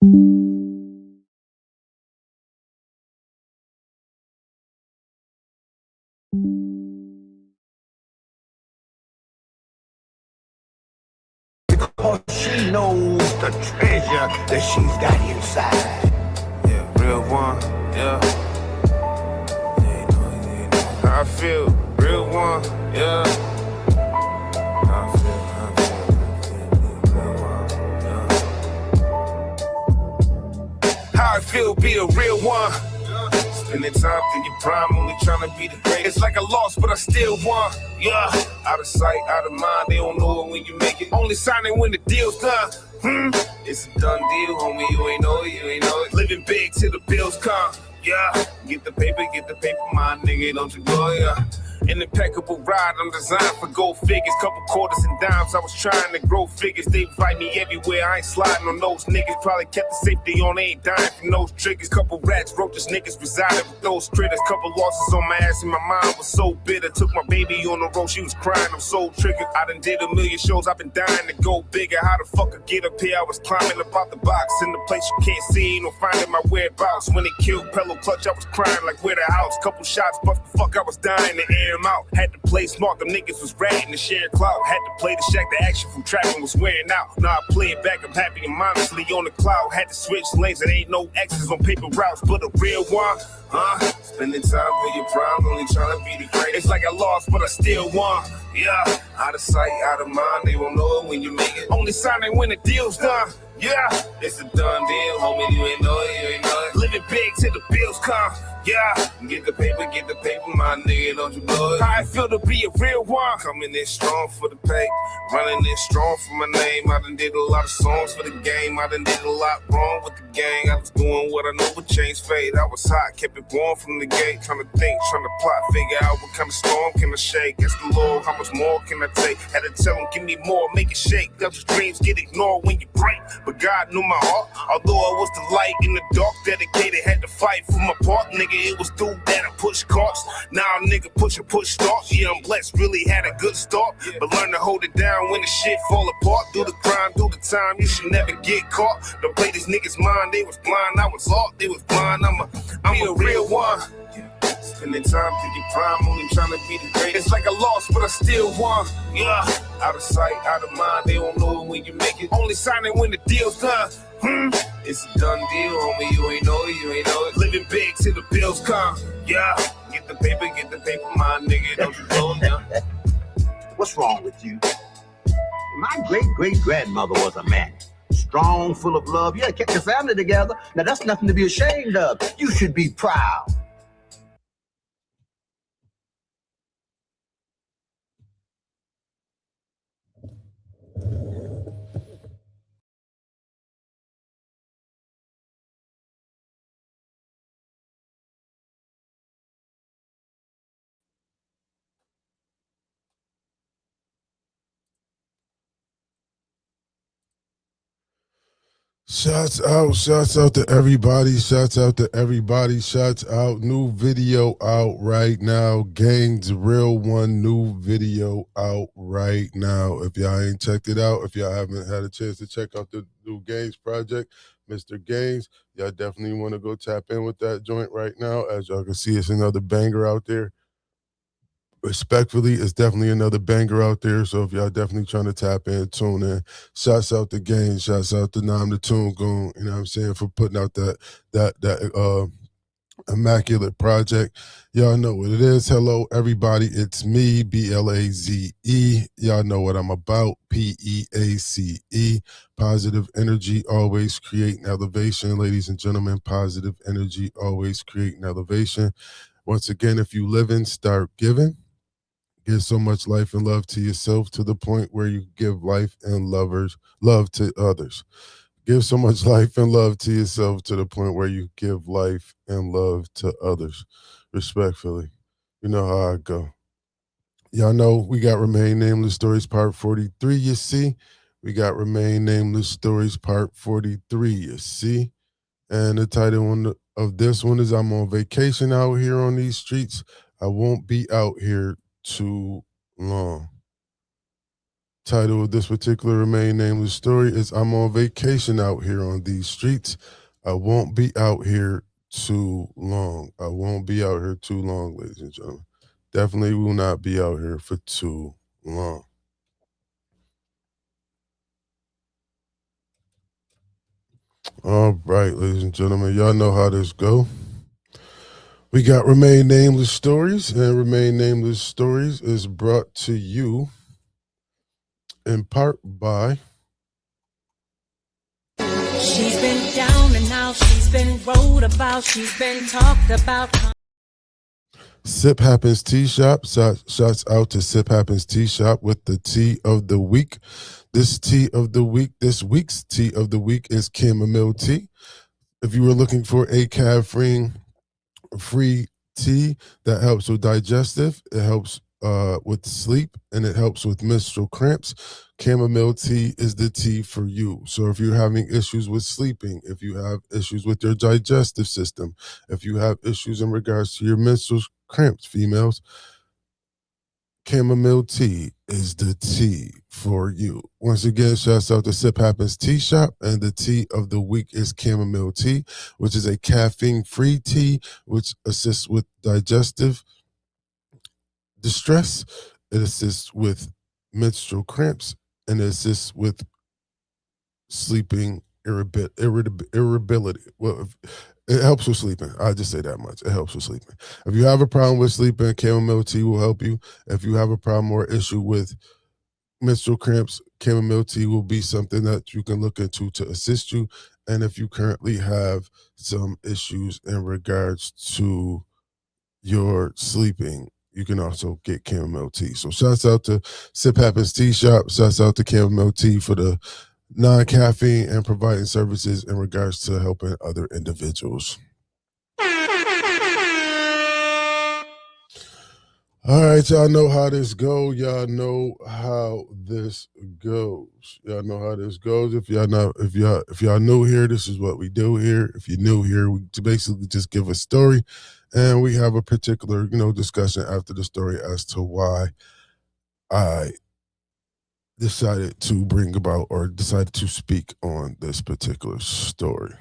Because she knows the treasure that she's got inside. Yeah, real one, yeah. How I feel, real one, yeah. How I feel, real one, yeah. How I feel, be a real one. Spending time through your prime, only trying to be the greatest. It's like I lost, but I still won. Yeah, out of sight, out of mind. They don't know it when you make it. Only signing when the deal's done. It's a done deal, homie. You ain't know it, you ain't know it. Living big till the bills come. Yeah, get the paper, my nigga. Don't you go, yeah. An impeccable ride, I'm designed for gold figures. Couple quarters and dimes, I was trying to grow figures. They invite me everywhere, I ain't sliding on those niggas. Probably kept the safety on, they ain't dying from those triggers. Couple rats, roaches, niggas resided with those critters. Couple losses on my ass and my mind was so bitter. Took my baby on the road, she was crying, I'm so triggered. I done did a million shows, I've been dying to go bigger. How the fuck I get up here? I was climbing up out the box in the place you can't see, ain't no finding my whereabouts. When they killed Pello Clutch, I was crying like where the house. Couple shots, but the fuck I was dying to air him out. Had to play smart, them niggas was ratting to share clout. Had to play the shack, the action from trapping was wearing out. Now I play it back, I'm happy and mindlessly on the cloud. Had to switch lanes, there ain't no X's on paper routes, but a real one, spending time with your prime, only trying to be the greatest. It's like I lost, but I still won. Yeah, out of sight, out of mind, they won't know it when you make it. Only signing when the deal's done. Yeah, it's a done deal, homie, you ain't know it, you ain't know it. Living big till the bills come. Yeah, get the paper, my nigga, don't you blow it. How I feel to be a real one. Coming in strong for the pay, running in strong for my name. I done did a lot of songs for the game. I done did a lot wrong with the gang. I was doing what I know would change fate. I was hot, kept it warm from the gate. Trying to think, trying to plot, figure out what kind of storm can I shake. Ask the Lord, how much more can I take? Had to tell him, give me more, make it shake. Those dreams get ignored when you break. But God knew my heart, although I was the light in the dark. Dedicated, had to fight for my part, nigga. It was through that I push carts. Now a nigga push start. Yeah, I'm blessed, really had a good start. But learn to hold it down when the shit fall apart. Do the crime, do the time, you should never get caught. Don't play these niggas' mind, they was blind, I was lost, they was blind. I'm a real one. Spending time through your prime, only trying to be the greatest. It's like I lost, but I still won. Yeah, out of sight, out of mind, they don't know it when you make it. Only signing when the deal's done. It's a done deal, homie, you ain't know it, you ain't know it. Living big till the bills come. Yeah, get the paper, my nigga, don't you go now. What's wrong with you? My great-great-grandmother was a man. Strong, full of love. Yeah, kept your family together. Now, that's nothing to be ashamed of. You should be proud. Shouts out to everybody, shouts out, new video out right now, Gangs Real One, new video out right now. If y'all ain't checked it out, if y'all haven't had a chance to check out the new Gangs project, Mr. Gangs, y'all definitely want to go tap in with that joint right now. As y'all can see, it's another banger out there. Respectfully, it's definitely another banger out there. So if y'all definitely trying to tap in, tune in. Shouts out the game. Shouts out to Nam the Tune Goon. You know what I'm saying, for putting out that immaculate project. Y'all know what it is. Hello, everybody. It's me, BLAZE. Y'all know what I'm about. PEACE. Positive energy, always creating elevation. Ladies and gentlemen, positive energy, always creating elevation. Once again, if you living, start giving. Give so much life and love to yourself to the point where you give life and love to others. Give so much life and love to yourself to the point where you give life and love to others. Respectfully. You know how I go. Y'all know we got Remain Nameless Stories Part 43, you see? We got Remain Nameless Stories Part 43, you see? And the title of this one is I'm on vacation out here on these streets. I won't be out here too long. Title of this particular Remain Nameless story is I'm on vacation out here on these streets. I won't be out here too long. I won't be out here too long, ladies and gentlemen. Definitely will not be out here for too long. All right, ladies and gentlemen, y'all know how this go. We got Remain Nameless Stories, and Remain Nameless Stories is brought to you in part by She's been down and out, she's been wrote about, she's been talked about. Sip Happens Tea Shop. Shouts out to Sip Happens Tea Shop with the tea of the week. This week's tea of the week is chamomile tea. If you were looking for a caffeine-free tea that helps with digestive, it helps with sleep, and it helps with menstrual cramps, chamomile tea is the tea for you. So if you're having issues with sleeping, if you have issues with your digestive system, if you have issues in regards to your menstrual cramps, females, chamomile tea is the tea for you. Once again, shouts out to Sip Happens Tea Shop, and the tea of the week is chamomile tea, which is a caffeine-free tea which assists with digestive distress. It assists with menstrual cramps, and it assists with sleeping irritability. Well, it helps with sleeping. I'll just say that much. It helps with sleeping. If you have a problem with sleeping, chamomile tea will help you. If you have a problem or issue with menstrual cramps, chamomile tea will be something that you can look into to assist you. And if you currently have some issues in regards to your sleeping, you can also get chamomile tea. So shouts out to Sip Happens Tea Shop. Shouts out to chamomile tea for the non-caffeine and providing services in regards to helping other individuals. All right, y'all know how this go. Y'all know how this goes. Y'all know how this goes. If y'all new here, this is what we do here. If you're new here, we basically just give a story, and we have a particular discussion after the story as to why I decided to bring about or decided to speak on this particular story.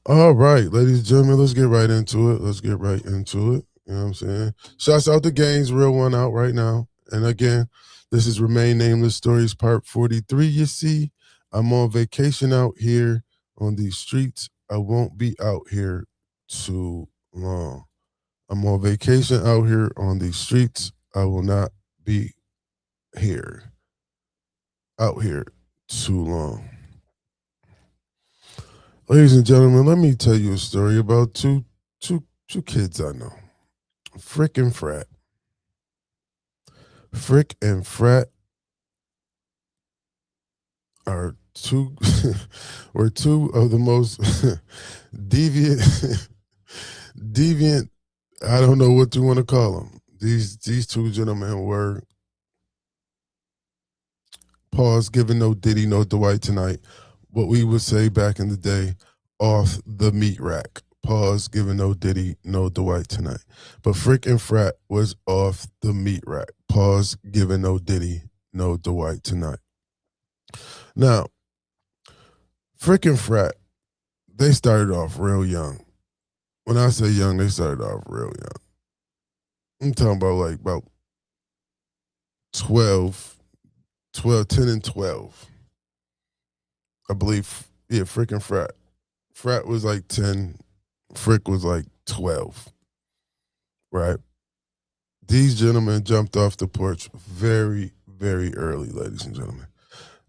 All right, ladies and gentlemen, let's get right into it. Let's get right into it. You know what I'm saying? Shouts out to Gaines, real one out right now. And again, this is Remain Nameless Stories Part 43. You see, I'm on vacation out here on these streets. I won't be out here too long. I'm on vacation out here on these streets. I will not be out here too long. Ladies and gentlemen, let me tell you a story about two kids I know. Frick and Frat. Frick and Frat are were two of the most deviant. I don't know what you want to call them. These two gentlemen were pause giving no Diddy, no Dwight tonight. What we would say back in the day, off the meat rack. Pause giving no Diddy, no Dwight tonight. But Frick and Frat was off the meat rack. Pause giving no Diddy, no Dwight tonight. Now, Frick and Frat, they started off real young. When I say young, they started off real young. I'm talking about about 10 and 12. I believe, yeah, Frick and Frat. Frat was 10, Frick was 12, right? These gentlemen jumped off the porch very, very early, ladies and gentlemen.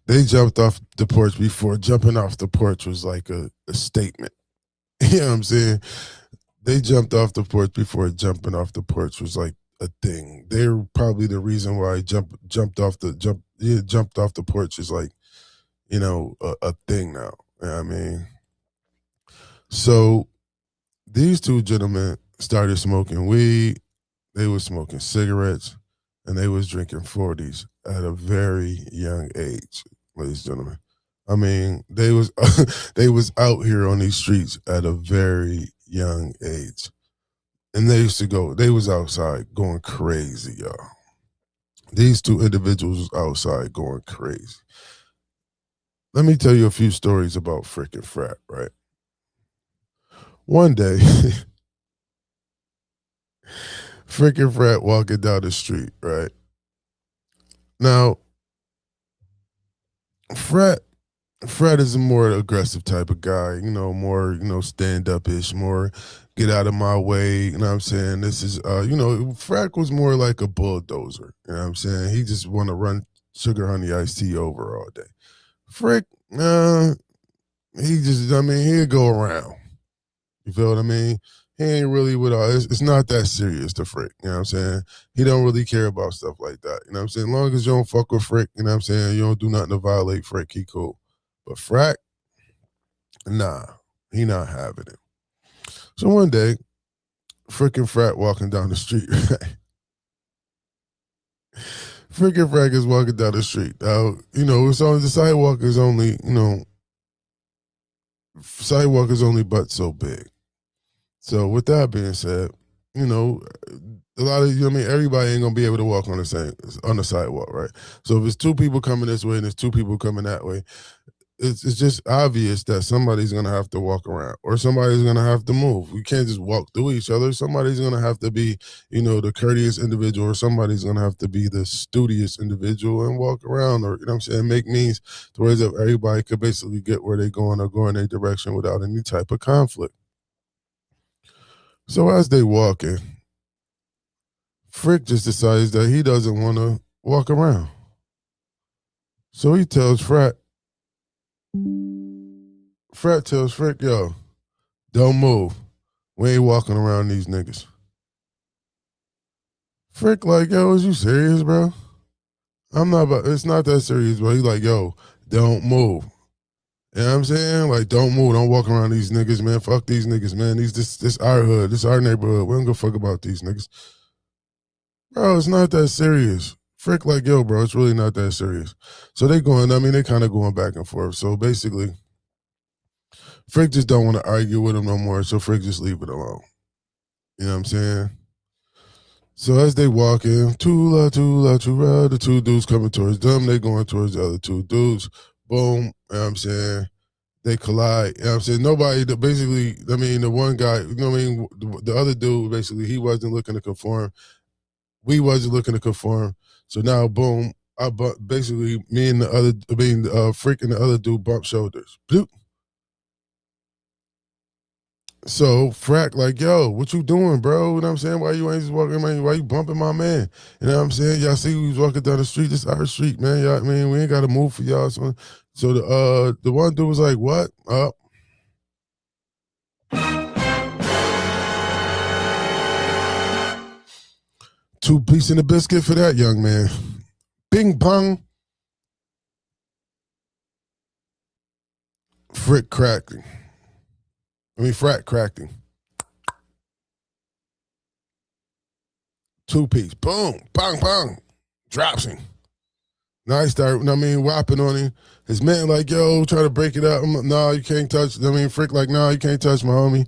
They jumped off the porch before jumping off the porch was a statement. You know what I'm saying? They jumped off the porch before jumping off the porch was a thing. They're probably the reason why jumped off the porch is a thing now. You know what I mean? So these two gentlemen started smoking weed, they were smoking cigarettes, and they was drinking 40s at a very young age, ladies and gentlemen. I mean, they was they was out here on these streets at a very young age. And they was outside going crazy, y'all. These two individuals was outside going crazy. Let me tell you a few stories about freaking frat, right? One day, freaking frat walking down the street, right? Now, frat Fred is a more aggressive type of guy, more, stand up ish, more get out of my way. You know what I'm saying? This is, Fred was more like a bulldozer. You know what I'm saying? He just want to run sugar honey iced tea over all day. Frick, he'd go around. You feel what I mean? He ain't really with all. It's not that serious to Frick. You know what I'm saying? He don't really care about stuff like that. You know what I'm saying? As long as you don't fuck with Frick, you know what I'm saying? You don't do nothing to violate Frick, he cool. But Frack, nah, he not having it. So one day, freaking frat walking down the street. Freaking frat is walking down the street. It's on the sidewalk is only, sidewalk is only but so big. So with that being said, a lot of everybody ain't gonna be able to walk on the sidewalk, right? So if it's two people coming this way and there's two people coming that way, it's just obvious that somebody's gonna have to walk around or somebody's gonna have to move. We can't just walk through each other. Somebody's gonna have to be, the courteous individual, or somebody's gonna have to be the studious individual and walk around, or make means to where everybody could basically get where they're going or go in their direction without any type of conflict. So as they walking, Frick just decides that he doesn't want to walk around. So he tells Frat tells Frick, yo, don't move. We ain't walking around these niggas. Frick like, yo, is you serious, bro? It's not that serious, bro. He's like, yo, don't move. You know what I'm saying? Like, don't move. Don't walk around these niggas, man. Fuck these niggas, man. This our hood. This our neighborhood. We don't give a fuck about these niggas. Bro, it's not that serious. Frick like, yo, bro, it's really not that serious. So they kind of going back and forth. So basically, Frick just don't want to argue with him no more. So Frick just leave it alone. You know what I'm saying? So as they walk in, the two dudes coming towards them, they going towards the other two dudes. Boom, you know what I'm saying? They collide. You know what I'm saying? Nobody, basically, the one guy, the other dude, basically, he wasn't looking to conform. We wasn't looking to conform. So now, boom, basically, me and Frick and the other dude bump shoulders. Bloop. So Frack like, yo, what you doing, bro? You know what I'm saying? Why you ain't just walking, man? Why you bumping my man? You know what I'm saying? Y'all see who's walking down the street? This our street, man. Y'all, we ain't got to move for y'all. So the one dude was like, what? Two piece in the biscuit for that young man. Bing bong. Frack cracked him. 2 piece. Boom. Bang, bang. Drops him. Now he started, whopping on him. His man like, yo, try to break it up. No, you can't touch. Frick like, no, you can't touch my homie.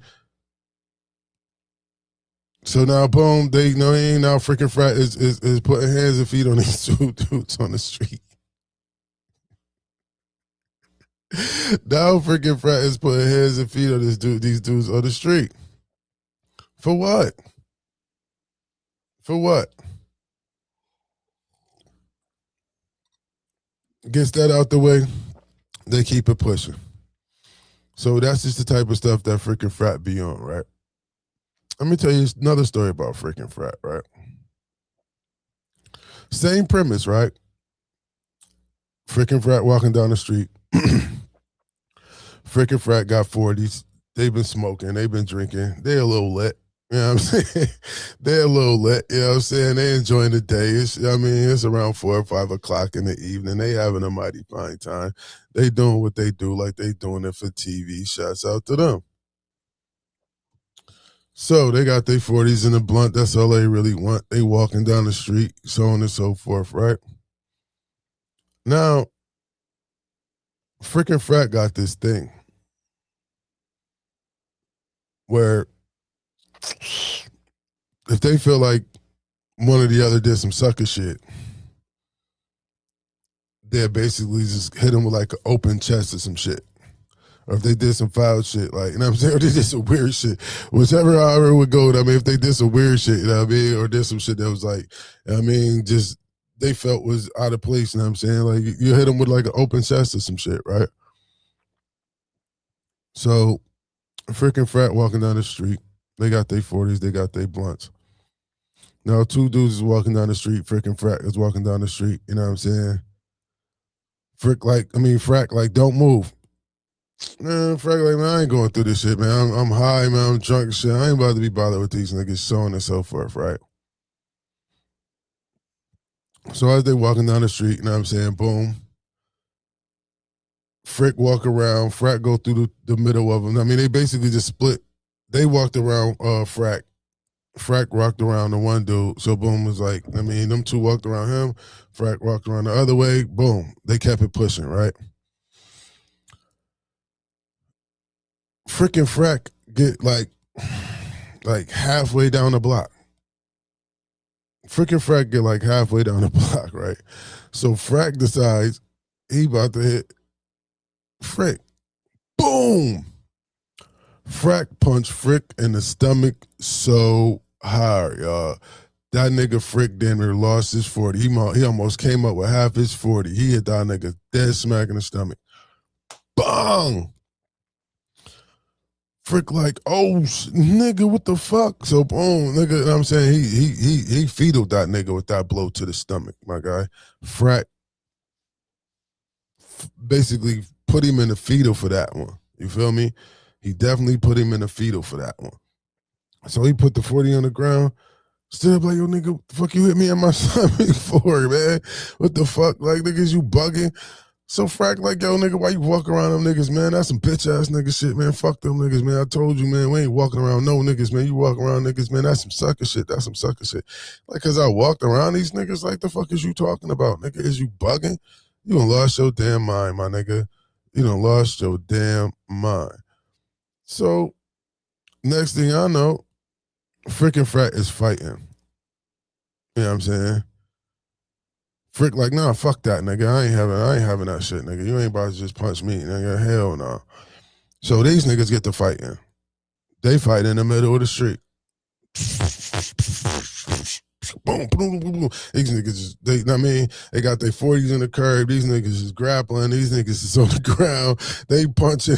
So now, boom, now freaking Frat is putting hands and feet on these two dudes on the street. Now freaking Frat is putting hands and feet on these dudes on the street. For what? For what? Gets that out the way, they keep it pushing. So that's just the type of stuff that freaking Frat be on, right? Let me tell you another story about freaking Frat, right? Same premise, right? Freaking Frat walking down the street. Freaking Frat got 40s. They've been smoking. They've been drinking. They're a little lit. You know what I'm saying? They're a little lit. You know what I'm saying? They enjoying the day. It's around 4 or 5 o'clock in the evening. They having a mighty fine time. They doing what they do like they doing it for TV. Shouts out to them. So they got their 40s in the blunt. That's all they really want. They walking down the street, so on and so forth, right? Now, freaking Frat got this thing where if they feel like one or the other did some sucker shit, they basically just hit him with like an open chest or some shit. Or if they did some foul shit, like, you know what I'm saying? Or they did some weird shit. Whichever however it would go, I mean, if they did some weird shit, you know what I mean? Or did some shit that was like, I mean, just they felt was out of place, you know what I'm saying? Like, you hit them with like an open chest or some shit, right? So, a freaking frat walking down the street. They got their 40s, they got their blunts. Now, two dudes is walking down the street, freaking frat is walking down the street, you know what I'm saying? Frack, like, don't move. Man, Frank, like, man, I ain't going through this shit, man. I'm high, man. I'm drunk and shit. I ain't about to be bothered with these niggas, so on and so forth, right? So as they walking down the street, you know what I'm saying, boom. Frick walk around, Frack go through the middle of them. I mean, they basically just split. They walked around Frack. Frack walked around the one dude. So boom was like, I mean, them two walked around him. Frack walked around the other way. Boom. They kept it pushing, right? Freaking Frack get like halfway down the block. Freaking Frack get like halfway down the block, right? So Frack decides he about to hit Frick. Boom! Frack punched Frick in the stomach so hard, y'all. That nigga Frick damn near lost his 40. He almost came up with half his 40. He hit that nigga dead smack in the stomach. Bang! Frick like, oh nigga, what the fuck? So boom, nigga, you know what I'm saying, he feedled that nigga with that blow to the stomach, my guy. Frack basically put him in the fetal for that one. You feel me? He definitely put him in the fetal for that one. So he put the 40 on the ground, stood up like, yo nigga, what the fuck you hit me in my stomach for, man? What the fuck? Like, niggas, you bugging? So Frack like, yo, nigga, why you walk around them niggas, man? That's some bitch-ass nigga shit, man. Fuck them niggas, man. I told you, man, we ain't walking around no niggas, man. You walk around niggas, man. That's some sucker shit. That's some sucker shit. Like, cause I walked around these niggas, like, the fuck is you talking about, nigga? Is you bugging? You done lost your damn mind, my nigga. You done lost your damn mind. So, next thing I know, freaking Frack is fighting. You know what I'm saying? Frick like, nah, fuck that, nigga. I ain't having that shit, nigga. You ain't about to just punch me, nigga. Hell no. So these niggas get to fighting. They fight in the middle of the street. Boom, boom, boom, boom. These niggas, they got their 40s in the curb. These niggas is grappling. These niggas is on the ground. They punching,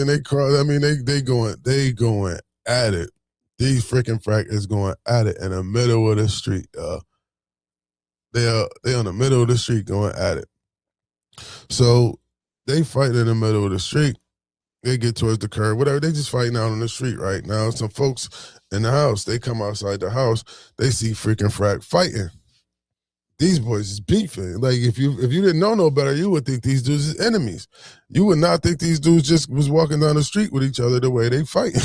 they crawl. I mean, they going at it. These freaking Frack is going at it in the middle of the street, They on the middle of the street going at it. So they fight in the middle of the street. They get towards the curb, whatever. They just fighting out on the street right now. Some folks in the house, they come outside the house. They see freaking Frack fighting. These boys is beefing. Like, if you didn't know no better, you would think these dudes is enemies. You would not think these dudes just was walking down the street with each other the way they fight.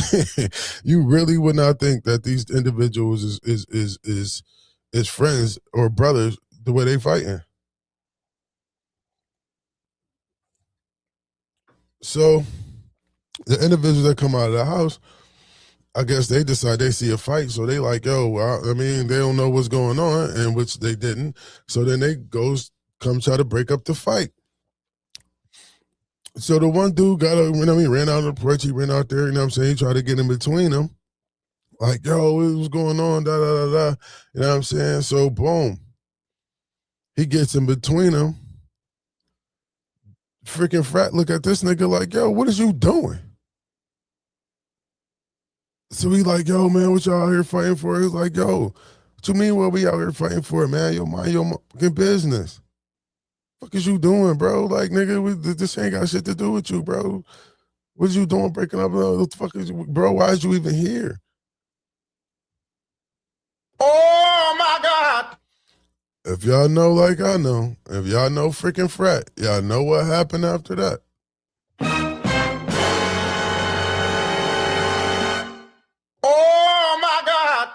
You really would not think that these individuals is friends or brothers the way they fighting. So the individuals that come out of the house, I guess they decide they see a fight, so they like, yo, well, I mean, they don't know what's going on, and which they didn't. So then they come try to break up the fight. So the one dude ran out of the porch, he ran out there, you know what I'm saying? He tried to get in between them. Like, yo, what's going on? Da, da, da, da. You know what I'm saying? So, boom. He gets in between them. Freaking Frat look at this nigga like, yo, what is you doing? So he like, yo, man, what y'all out here fighting for? He's like, yo, what you mean what we out here fighting for, man? Yo, mind your fucking business. Fuck is you doing, bro? Like, nigga, this ain't got shit to do with you, bro. What is you doing breaking up? What the fuck is you, bro? Why is you even here? Oh my God! If y'all know like I know, if y'all know freaking Frat, y'all know what happened after that. Oh my God!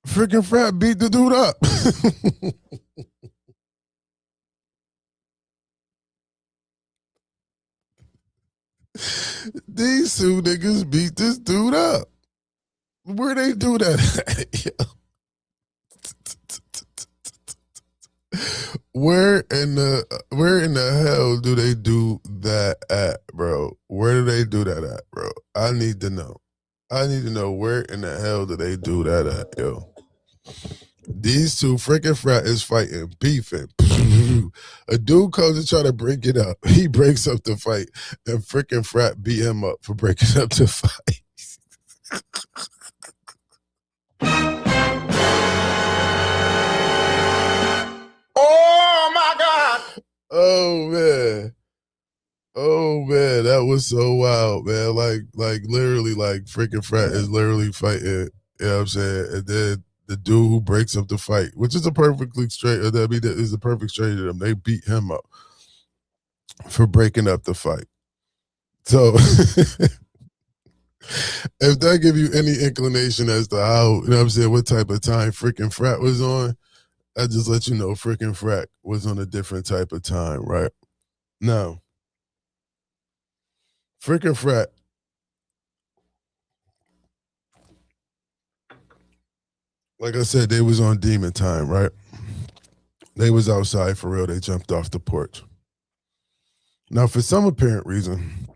Freaking Frat beat the dude up. These two niggas beat this dude up. Where they do that at? where in the hell do they do that at, bro? Where do they do that at, bro? I need to know. I need to know where in the hell do they do that at, yo? These two freaking frat is fighting, beefing. A dude comes to try to break it up. He breaks up the fight, and freaking frat beat him up for breaking up the fight. Oh my God! Oh man. Oh man, that was so wild, man. Like literally, like freaking frat is literally fighting. You know what I'm saying? And then the dude who breaks up the fight, which is a perfectly straight, I mean, that is the perfect straight to them. They beat him up for breaking up the fight. So if that give you any inclination as to how, you know what I'm saying, what type of time freaking frat was on, I just let you know freaking frat was on a different type of time, right? Now, freaking frat, like I said, they was on demon time, right? They was outside for real. They jumped off the porch. Now, for some apparent reason,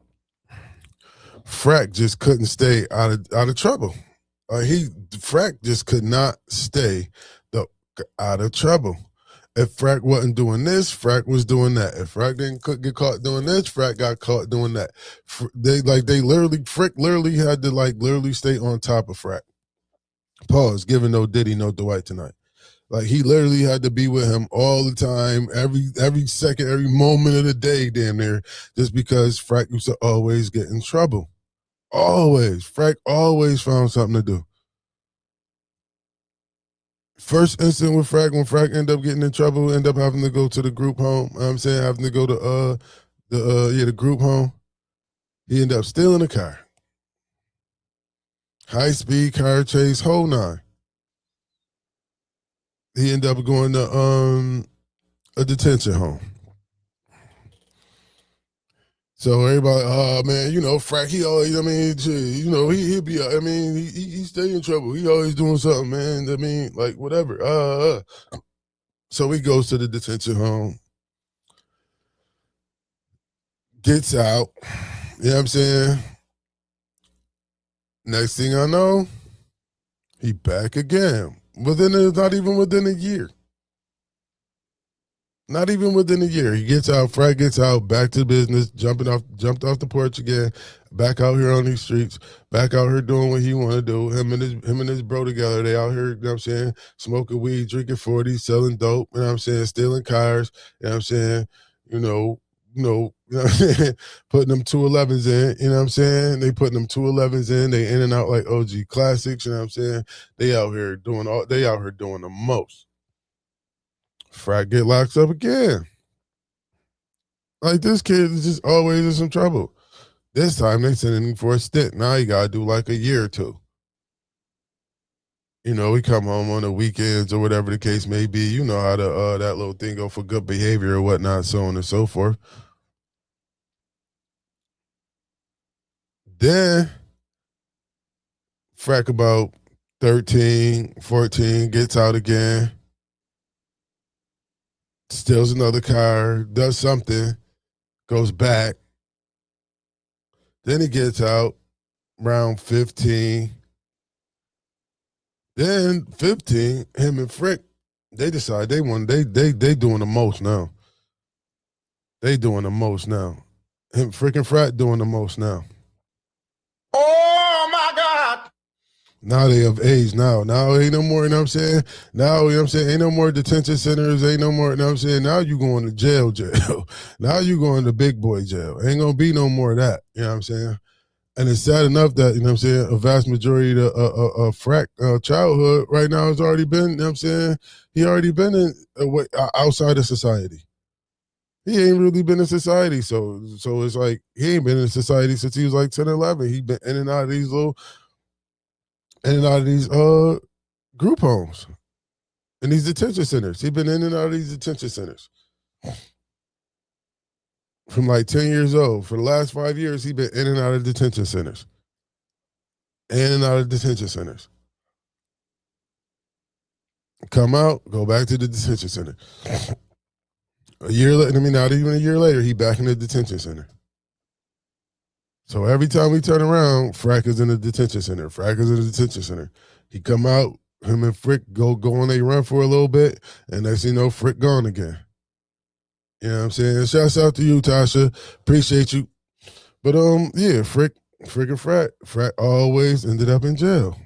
Frack just couldn't stay out of trouble. Frack just could not stay out of trouble. If Frack wasn't doing this, Frack was doing that. If Frack didn't get caught doing this, Frack got caught doing that. Frick literally had to literally stay on top of Frack. Pause. Giving no Diddy, no Dwight tonight. Like he literally had to be with him all the time, every second, every moment of the day, damn near, just because Frack used to always get in trouble. Always. Frack always found something to do. First incident with Frack, when Frack ended up getting in trouble, ended up having to go to the group home. You know what I'm saying, having to go to the group home. He ended up stealing a car. High speed car chase, whole nine. He ended up going to a detention home. So everybody, oh man, you know, Frack, he always, I mean, you know, he'll be, I mean, he stay in trouble. He always doing something, man. I mean, like whatever. So he goes to the detention home, gets out. You know what I'm saying? Next thing I know, he back again. Not even within a year. Not even within a year. He gets out, Frack gets out, back to business, jumped off the porch again, back out here on these streets, back out here doing what he want to do. Him and his bro together, they out here, you know what I'm saying, smoking weed, drinking 40, selling dope, you know what I'm saying, stealing cars, you know what I'm saying, you know what I'm saying? Putting them 211s in, you know what I'm saying? They putting them 211s in, they in and out like OG classics, you know what I'm saying? They out here doing the most. Frack get locked up again. Like this kid is just always in some trouble. This time they sending him for a stint. Now he gotta do like a year or two. You know, he come home on the weekends or whatever the case may be. You know how that little thing go for good behavior or whatnot, so on and so forth. Then Frack about 13, 14, gets out again, steals another car, does something, goes back. Then he gets out around 15. Then 15, him and Frick, they decide they doing the most now. They doing the most now. Him freaking Frat doing the most now. Oh my God! Now they of age now. Now ain't no more, you know what I'm saying? Now, you know what I'm saying? Ain't no more detention centers. Ain't no more, you know what I'm saying? Now you going to jail. Now you going to big boy jail. Ain't gonna be no more of that. You know what I'm saying? And it's sad enough that, you know what I'm saying, a vast majority of the Frack childhood right now has already been, you know what I'm saying, he already been outside of society. He ain't really been in society. So it's like he ain't been in society since he was like 10 or 11. He been in and out of these group homes and these detention centers. He been in and out of these detention centers. From like 10 years old. For the last 5 years, he been in and out of detention centers. In and out of detention centers. Come out, go back to the detention center. A year later, I mean, not even a year later, he back in the detention center. So every time we turn around, Frack is in the detention center. Frack is in the detention center. He come out, him and Frick go on a run for a little bit, and next thing you know, Frick gone again. You know what I'm saying? Shouts out to you, Tasha. Appreciate you. But yeah, Frick and Frack. Frack always ended up in jail.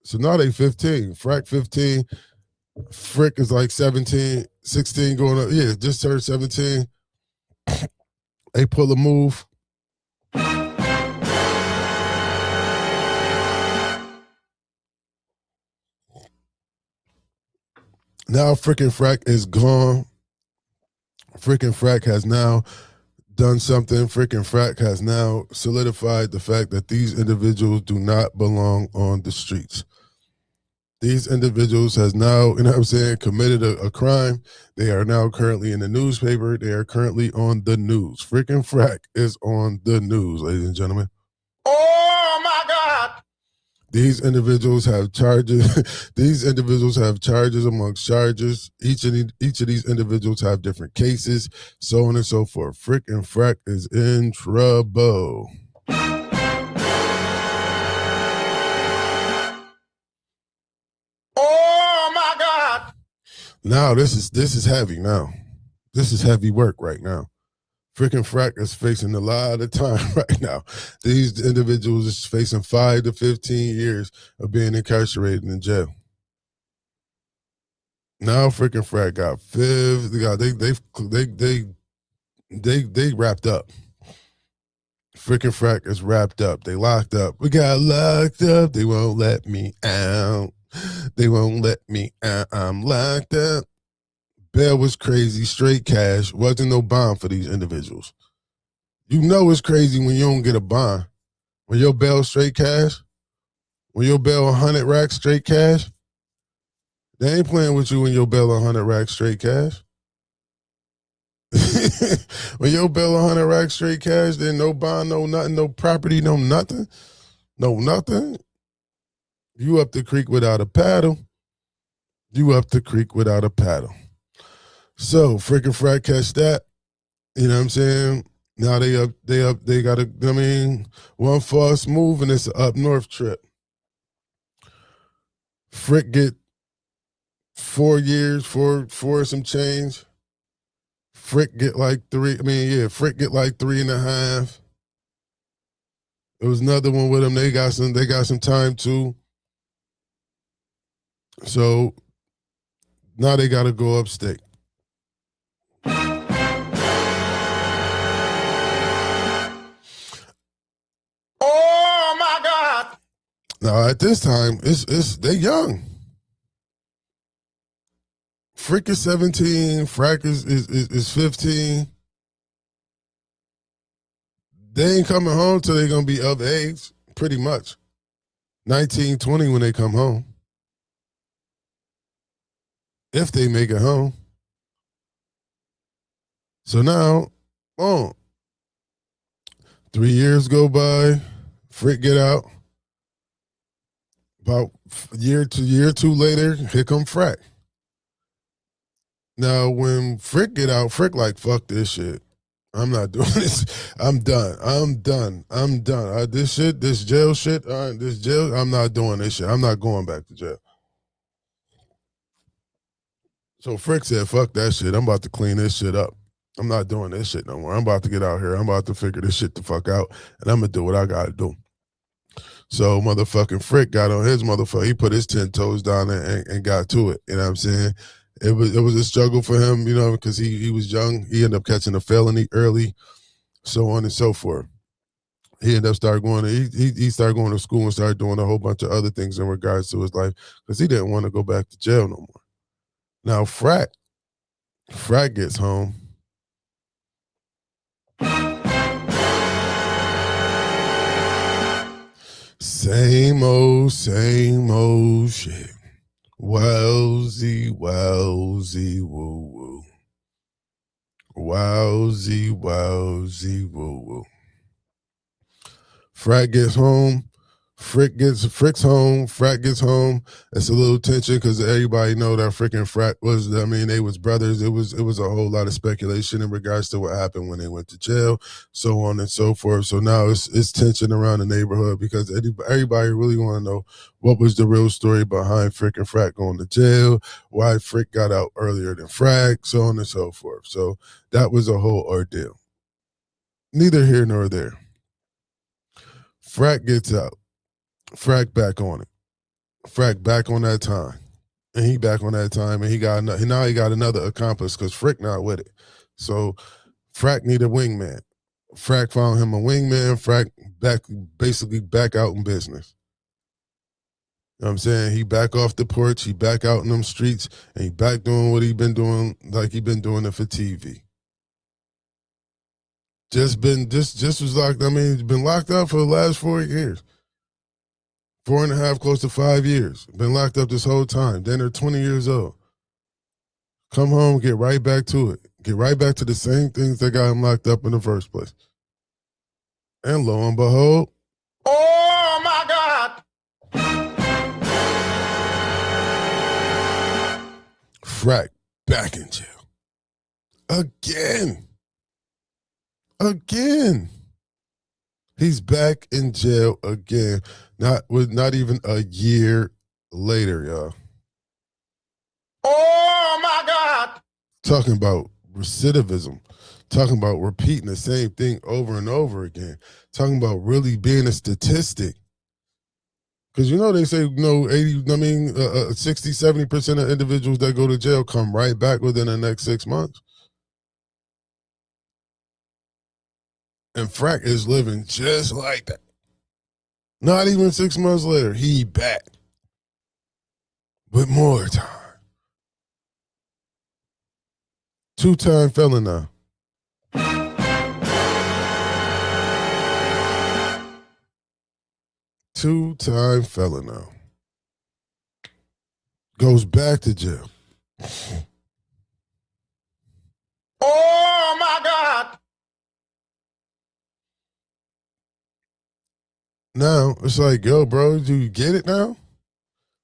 So now they 15. Frack 15. Frick is like 17, 16 going up. Yeah, just turned 17. They pull a move. Now frickin' Frack is gone. Frickin' Frack has now done something. Frickin' Frack has now solidified the fact that these individuals do not belong on the streets. These individuals has now, you know what I'm saying, committed a crime. They are now currently in the newspaper. They are currently on the news. Frickin' Frack is on the news, ladies and gentlemen. Oh my God! These individuals have charges. These individuals have charges amongst charges. Each of these individuals have different cases, so on and so forth. Frickin' Frack is in trouble. Oh my God! Now this is heavy. Now this is heavy work right now. Frickin' Frack is facing a lot of time right now. These individuals is facing 5 to 15 years of being incarcerated in jail. Now Frickin' Frack got they wrapped up. Frickin' Frack is wrapped up. They locked up. We got locked up. They won't let me out. They won't let me out. I'm locked up. Bail was crazy. Straight cash. Wasn't no bond for these individuals. You know it's crazy when you don't get a bond. When your bail straight cash, when your bail 100 racks straight cash, they ain't playing with you when your bail 100 racks straight cash. When your bail 100 racks straight cash, then no bond, no nothing, no property, no nothing. No nothing. You up the creek without a paddle. You up the creek without a paddle. So Frickin' Frack catch that. You know what I'm saying? Now they got one false move and it's an up north trip. Frick get 4 years, for some change. Frick get like Frick get like 3.5. There was another one with him. They got some time too. So now they gotta go upstate. Oh my God! Now at this time, it's they young. Frick is 17, Frack is 15. They ain't coming home till they gonna be of age, pretty much. 19, 20 when they come home. If they make it home. So now, 3 years go by, Frick get out. About year or two later, here come Frack. Now, when Frick get out, Frick like, fuck this shit. I'm not doing this. I'm done. This jail shit, I'm not doing this shit. I'm not going back to jail. So Frick said, fuck that shit. I'm about to clean this shit up. I'm not doing this shit no more. I'm about to get out here. I'm about to figure this shit the fuck out, and I'm going to do what I got to do. So motherfucking Frick got on his motherfucker. He put his 10 toes down and got to it. You know what I'm saying? It was a struggle for him, you know, because he was young. He ended up catching a felony early, so on and so forth. He ended up started going he started going to school and started doing a whole bunch of other things in regards to his life because he didn't want to go back to jail no more. Now Frack gets home. Same old shit. Wowsy, woo woo. Wowsy, woo woo. Frack gets home. Frick's home. Frack gets home. It's a little tension because everybody know that freaking Frack was. I mean, they was brothers. It was a whole lot of speculation in regards to what happened when they went to jail, so on and so forth. So now it's tension around the neighborhood because everybody really want to know what was the real story behind Frick and Frack going to jail, why Frick got out earlier than Frack, so on and so forth. So that was a whole ordeal. Neither here nor there. Frack gets out. Frack back on it. Frack back on that time. And he back on that time, and he got another accomplice because Frick not with it. So Frack need a wingman. Frack found him a wingman. Frack basically back out in business. You know what I'm saying? He back off the porch, he back out in them streets, and he back doing what he been doing like he been doing it for TV. Just was locked. I mean, he's been locked up for the last 4 years. 4.5, close to 5 years. Been locked up this whole time. Then they're 20 years old. Come home, get right back to it. Get right back to the same things that got him locked up in the first place. And lo and behold, Oh my God! Frack back in jail. Again. He's back in jail again. Not even a year later, y'all. Oh my God! Talking about recidivism. Talking about repeating the same thing over and over again. Talking about really being a statistic. Because they say 60, 70% of individuals that go to jail come right back within the next 6 months. And Frack is living just like that. Not even 6 months later, he back. With more time. 2-time felon now. Two-time felon now. Goes back to jail. Oh my God! Now, it's like, yo, bro, do you get it now?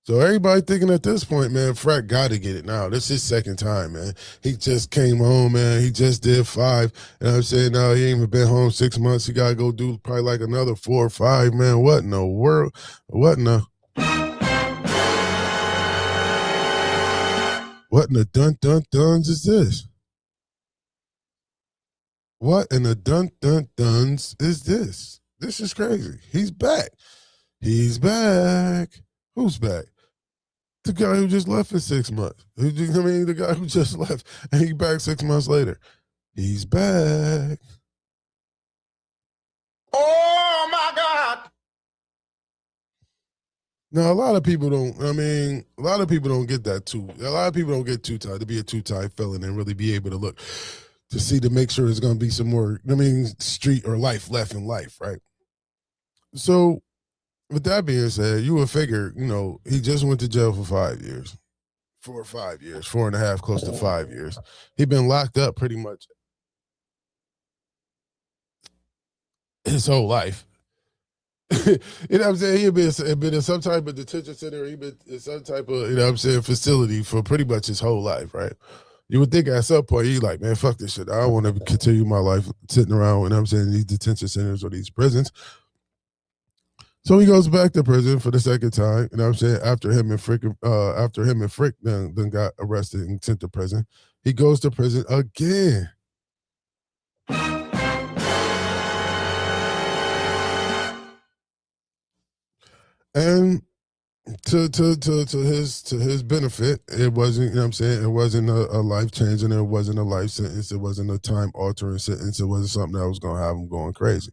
So everybody thinking at this point, man, Frack got to get it now. This is his second time, man. He just came home, man. He just did 5. And I'm saying, no, he ain't even been home 6 months. He got to go do probably like another 4 or 5, man. What in the world? What in the dun-dun-duns is this? What in the dun-dun-duns is this? This is crazy. He's back. He's back. Who's back? The guy who just left for 6 months. The guy who just left and he back 6 months later. He's back. Oh my God! Now a lot of people don't get that too. A lot of people don't get two-time to be a two-time felon and really be able to look to see to make sure there's gonna be some more, street or life left in life, right? So with that being said, you would figure, he just went to jail for 5 years. 4 or 5 years, 4.5, close to 5 years. He'd been locked up pretty much his whole life. You know what I'm saying? He'd been in some type of detention center, he'd been in some type of, facility for pretty much his whole life, right? You would think at some point, he's like, man, fuck this shit. I don't want to continue my life sitting around, in these detention centers or these prisons. So he goes back to prison for the second time, after him and Frick then got arrested and sent to prison. He goes to prison again. And to his benefit, it wasn't, it wasn't a life changing, it wasn't a life sentence, it wasn't a time altering sentence, it wasn't something that was gonna have him going crazy.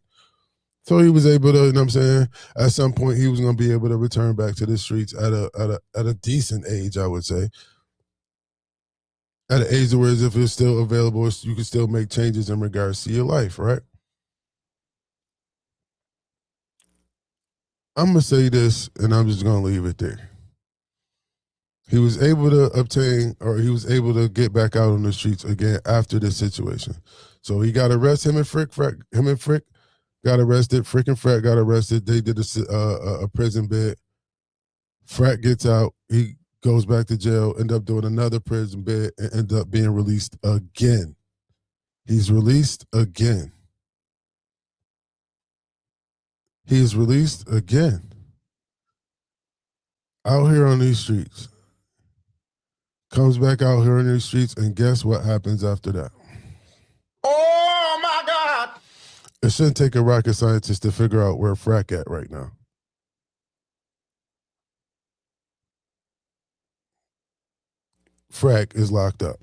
So he was able to, at some point he was going to be able to return back to the streets at a decent age, I would say. At an age where if it's still available, you can still make changes in regards to your life, right? I'm going to say this, and I'm just going to leave it there. He was able to get back out on the streets again after this situation. So he got arrested, him and Frick got arrested. Freaking Frat got arrested. They did a prison bid. Frat gets out. He goes back to jail, end up doing another prison bid, and end up being released again. He's released again. He's released again. Out here on these streets. Comes back out here on these streets, and guess what happens after that? Oh my God! It shouldn't take a rocket scientist to figure out where Frack at right now. Frack is locked up.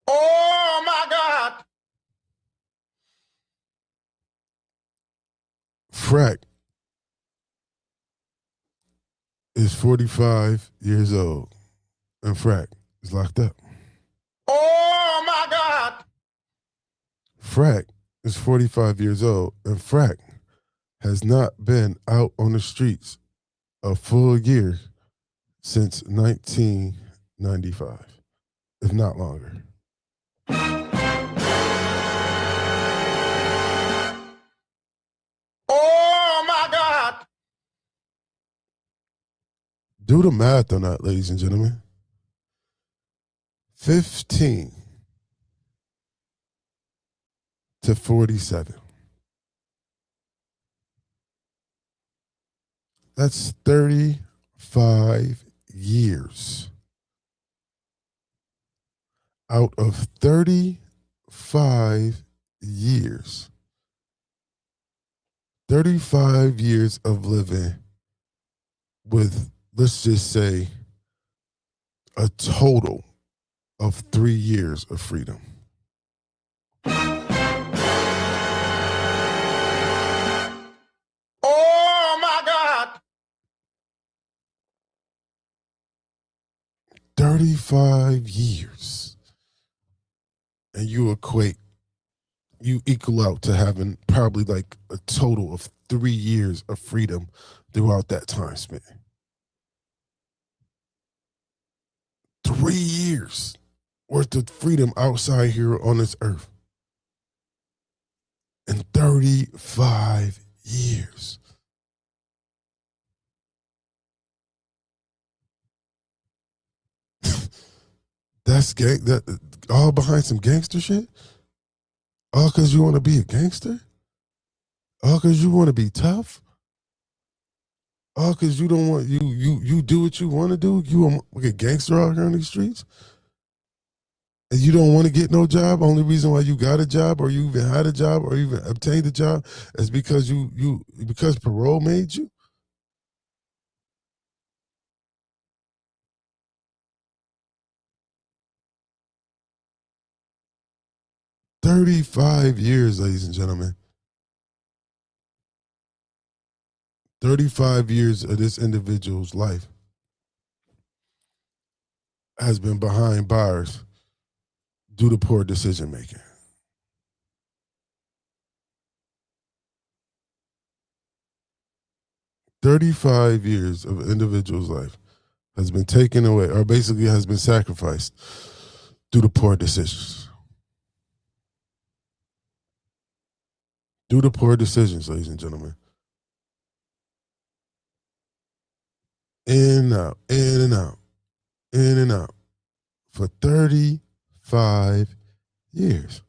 Oh my God! Frack is 45 years old, and Frack is locked up. Oh my God! Frack is 45 years old, and Frack has not been out on the streets a full year since 1995, if not longer. Oh my God! Do the math on that, ladies and gentlemen. 15 to 47. That's 35 years. Out of 35 years, 35 years of living with, let's just say, a total of 3 years of freedom. Oh my God! 35 years. And you equal out to having probably like a total of 3 years of freedom throughout that time span. 3 years worth of freedom outside here on this earth. In 35 years. That's that all behind some gangster shit? All because you want to be a gangster? All because you want to be tough? All because you don't want you do what you want to do? You a gangster out here on these streets? And you don't want to get no job? Only reason why you got a job or you even had a job or even obtained a job is because because parole made you? "35 years, ladies and gentlemen. 35 years of this individual's life has been behind bars due to poor decision making. 35 years of an individual's life has been taken away, or basically has been sacrificed due to poor decisions. Due to poor decisions, ladies and gentlemen. In and out, in and out, in and out for 35 years.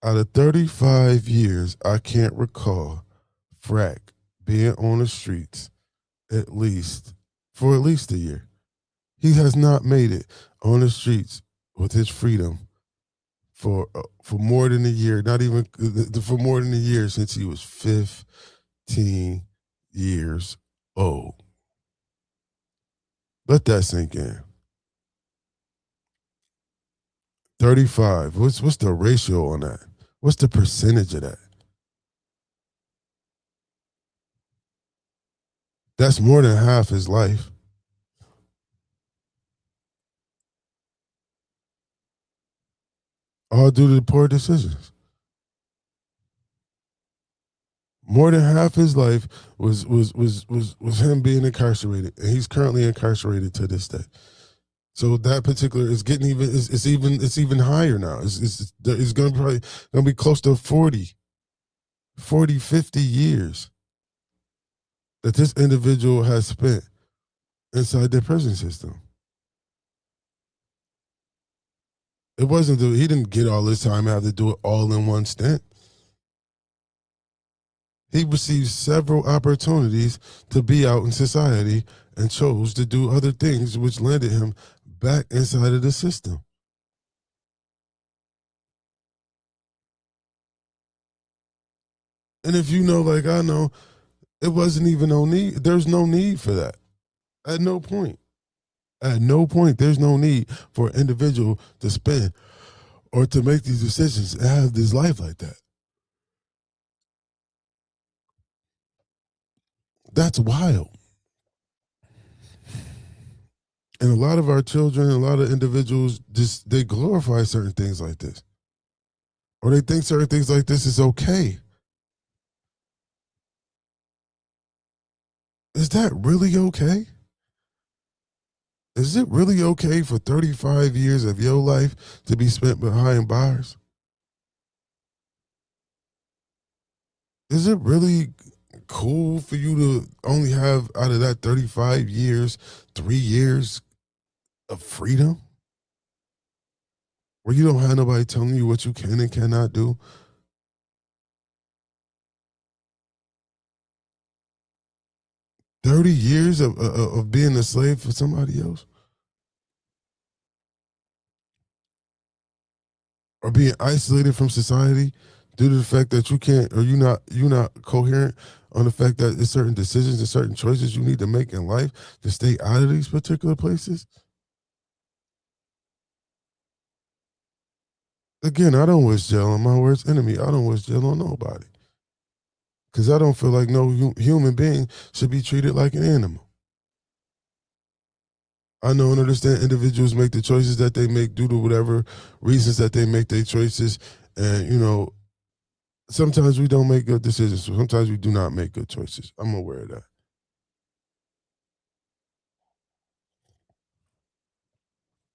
Out of 35 years, I can't recall Frack being on the streets for at least a year. He has not made it on the streets with his freedom for more than a year, not even for more than a year since he was 15 years old. Let that sink in. 35. What's the ratio on that? What's the percentage of that? That's more than half his life. All due to poor decisions. More than half his life was him being incarcerated, and he's currently incarcerated to this day. So that particular is getting even it's even higher now. It's going to probably going to be close to 50 years that this individual has spent inside the prison system. It wasn't he didn't get all this time and have to do it all in one stint. He received several opportunities to be out in society and chose to do other things, which landed him back inside of the system. And if you know, like I know, it wasn't even no need. There's no need for that. At no point. At no point, there's no need for an individual to spend or to make these decisions and have this life like that. That's wild. And a lot of our children, a lot of individuals, just they glorify certain things like this. Or they think certain things like this is okay. Is that really okay? Is it really okay for 35 years of your life to be spent behind bars? Is it really cool for you to only have out of that 35 years, 3 years of freedom? Where you don't have nobody telling you what you can and cannot do? $30 years of being a slave for somebody else? Or being isolated from society due to the fact that you can't, or you're not coherent on the fact that there's certain decisions and certain choices you need to make in life to stay out of these particular places? Again, I don't wish jail on my worst enemy. I don't wish jail on nobody. Because I don't feel like no human being should be treated like an animal. I know and understand individuals make the choices that they make due to whatever reasons that they make their choices. And, sometimes we don't make good decisions. Sometimes we do not make good choices. I'm aware of that.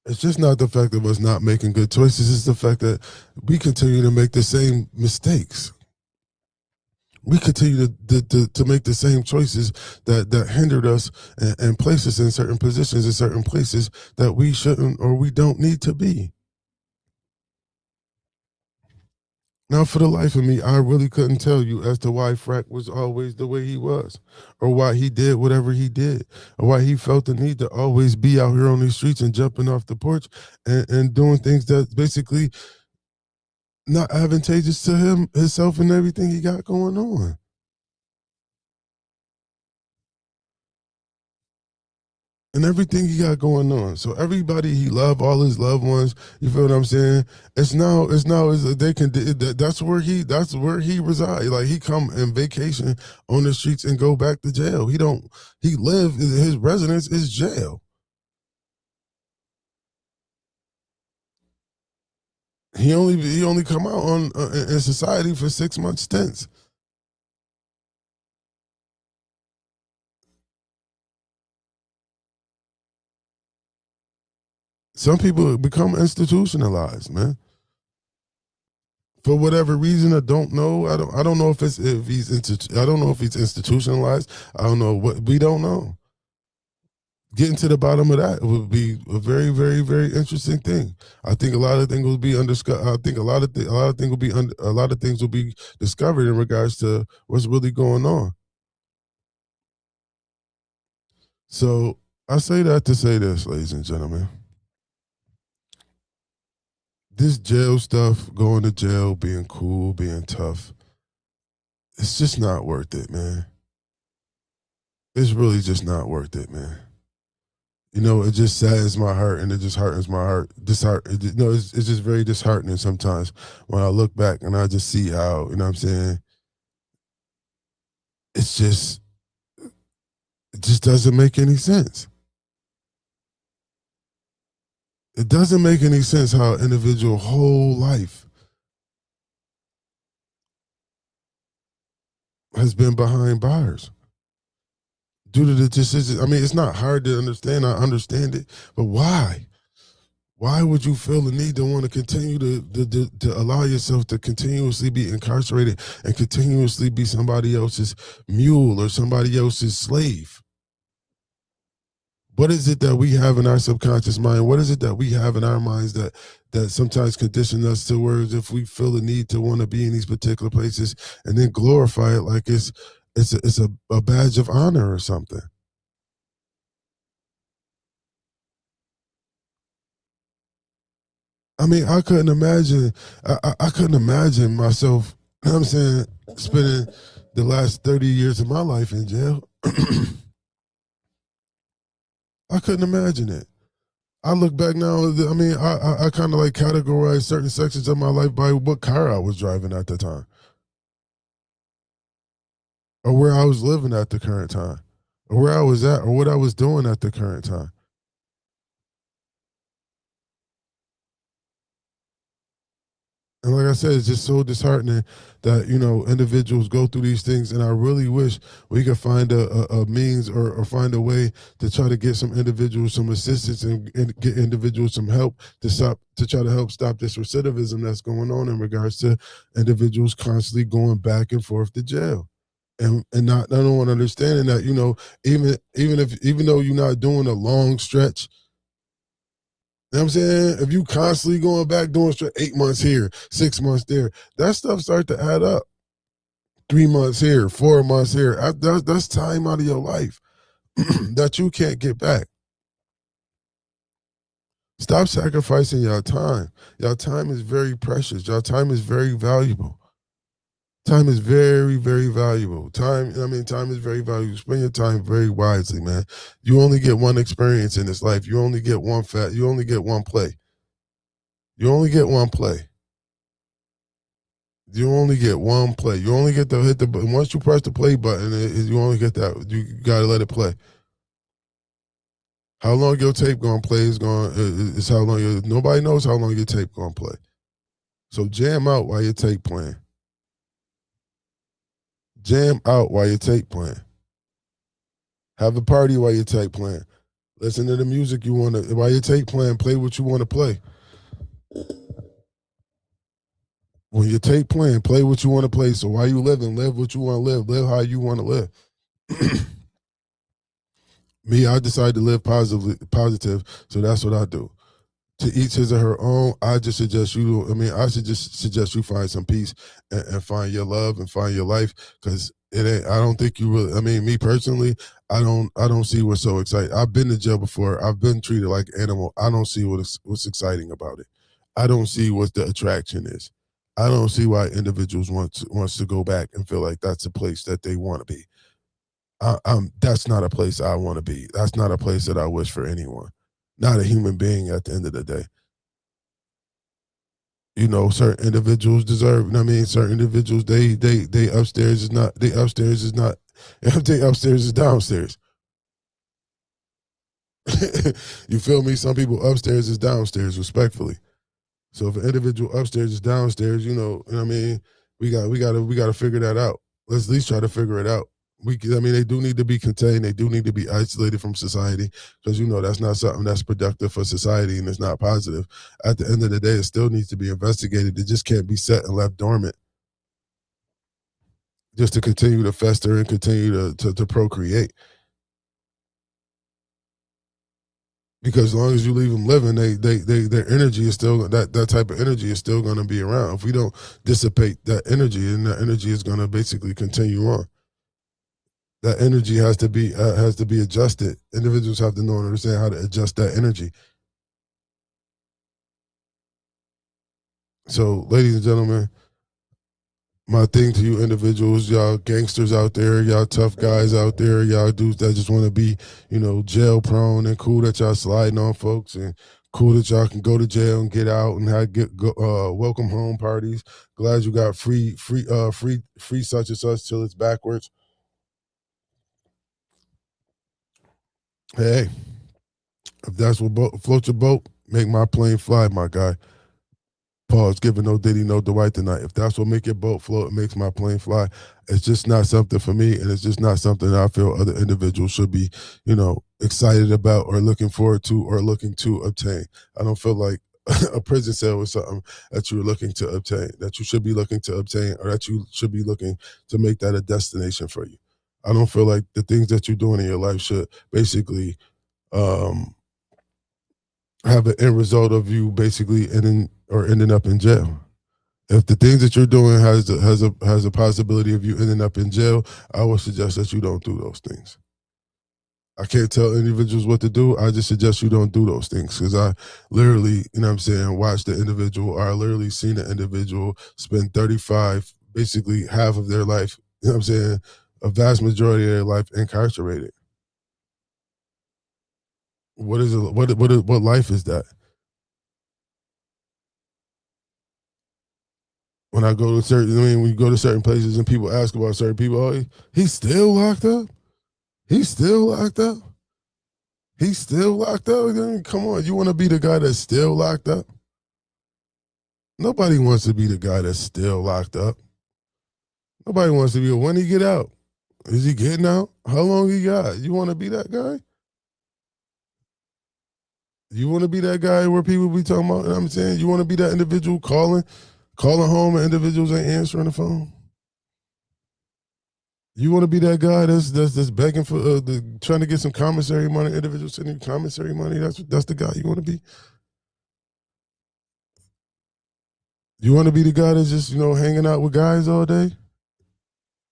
It's just not the fact of us not making good choices. It's the fact that we continue to make the same mistakes. We continue to make the same choices that hindered us and place us in certain positions in certain places that we shouldn't or we don't need to be. Now, for the life of me, I really couldn't tell you as to why Frack was always the way he was, or why he did whatever he did, or why he felt the need to always be out here on these streets and jumping off the porch and doing things that's basically not advantageous to him, himself, and everything he got going on. And everything he got going on. So everybody he loved, all his loved ones, you feel what I'm saying? It's now they can that's where he resides. Like he come and vacation on the streets and go back to jail. He live his residence is jail. He only come out on in society for 6 month stints. Some people become institutionalized, man. For whatever reason, I don't know. I don't know if I don't know if he's institutionalized. I don't know what we don't know. Getting to the bottom of that would be a very, very, very interesting thing. I think a lot of things will be undiscovered. I think a lot of things will be discovered in regards to what's really going on. So I say that to say this, ladies and gentlemen. This jail stuff, going to jail, being cool, being tough, it's just not worth it, man. It's really just not worth it, man. It just saddens my heart and it just hurts my heart. It's just very disheartening sometimes when I look back and I just see how, you know what I'm saying? It just doesn't make any sense. It doesn't make any sense how an individual whole life has been behind bars due to the decision. I mean, it's not hard to understand. I understand it, but why? Why would you feel the need to want to continue to allow yourself to continuously be incarcerated and continuously be somebody else's mule or somebody else's slave? What is it that we have in our subconscious mind? What is it that we have in our minds that sometimes condition us to words if we feel the need to want to be in these particular places and then glorify it like it's a badge of honor or something? I mean, I couldn't imagine. I couldn't imagine myself. You know what I'm saying, spending the last 30 years of my life in jail. I couldn't imagine it. I look back now. I mean, I kind of like categorize certain sections of my life by what car I was driving at the time, or where I was living at the current time, or where I was at, or what I was doing at the current time. And like I said, it's just so disheartening that individuals go through these things. And I really wish we could find a means or find a way to try to get some individuals some assistance and get individuals some help to try to help stop this recidivism that's going on in regards to individuals constantly going back and forth to jail. And not no one understanding that even though you're not doing a long stretch. You know what I'm saying? If you constantly going back doing straight 8 months here, 6 months there, that stuff start to add up. 3 months here, 4 months here. That's time out of your life that you can't get back. Stop sacrificing your time. Your time is very precious. Your time is very valuable. Time is very, very valuable. Time is very valuable. Spend your time very wisely, man. You only get one experience in this life. You only get you only get one play. You only get one play. You only get one play. You only get to hit the button. Once you press the play button, you only get that. You got to let it play. How long your tape gonna play is how long nobody knows how long your tape gonna play. So jam out while your tape playing. Jam out while your tape playing. Have a party while your tape playing. Listen to the music you want to while your tape playing. Play what you want to play. When your tape playing, play what you want to play. So while you living, live what you want to live. Live how you want to live. Me, I decided to live positive, so that's what I do. To each his or her own. I just suggest you. I mean, I should just suggest you find some peace and find your love and find your life because it ain't. I don't think you really. I mean, me personally, I don't see what's so exciting. I've been to jail before. I've been treated like an animal. I don't see what's exciting about it. I don't see what the attraction is. I don't see why individuals wants to go back and feel like that's a place that they want to be. That's not a place I want to be. That's not a place that I wish for anyone. Not a human being at the end of the day. Certain individuals deserve. I mean, certain individuals they upstairs is not. They upstairs is not. They upstairs is downstairs. You feel me? Some people upstairs is downstairs, respectfully. So if an individual upstairs is downstairs, what I mean, we gotta figure that out. Let's at least try to figure it out. They do need to be contained. They do need to be isolated from society because that's not something that's productive for society and it's not positive. At the end of the day, it still needs to be investigated. It just can't be set and left dormant just to continue to fester and continue to procreate. Because as long as you leave them living, their energy is still that type of energy is still going to be around. If we don't dissipate that energy, then that energy is going to basically continue on. That energy has to be adjusted. Individuals have to know and understand how to adjust that energy. So, ladies and gentlemen, my thing to you individuals, y'all gangsters out there, y'all tough guys out there, y'all dudes that just want to be, jail prone and cool that y'all sliding on folks and cool that y'all can go to jail and get out and welcome home parties. Glad you got free such and such till it's backwards. Hey, if that's what floats your boat, make my plane fly, my guy. Pause, giving no Diddy, no Dwight tonight. If that's what make your boat float, it makes my plane fly. It's just not something for me, and it's just not something that I feel other individuals should be, excited about or looking forward to or looking to obtain. I don't feel like a prison cell is something that you're looking to obtain, that you should be looking to obtain, or that you should be looking to make that a destination for you. I don't feel like the things that you're doing in your life should basically have an end result of you basically ending up in jail. If the things that you're doing has a possibility of you ending up in jail, I would suggest that you don't do those things. I can't tell individuals what to do. I just suggest you don't do those things because I literally, watch the individual, or I literally seen the individual spend 35, basically half of their life, a vast majority of their life incarcerated. What is it? What life is that? When I go to when you go to certain places and people ask about certain people, oh, he's still locked up. He's still locked up. He's still locked up. I mean, come on, you want to be the guy that's still locked up? Nobody wants to be the guy that's still locked up. Nobody wants to be. When he get out? Is he getting out? How long he got? You want to be that guy? You want to be that guy where people be talking about? I'm saying you want to be that individual calling home and individuals ain't answering the phone. You want to be that guy that's begging for trying to get some commissary money. Individuals sending commissary money. That's the guy you want to be. You want to be the guy that's just hanging out with guys all day,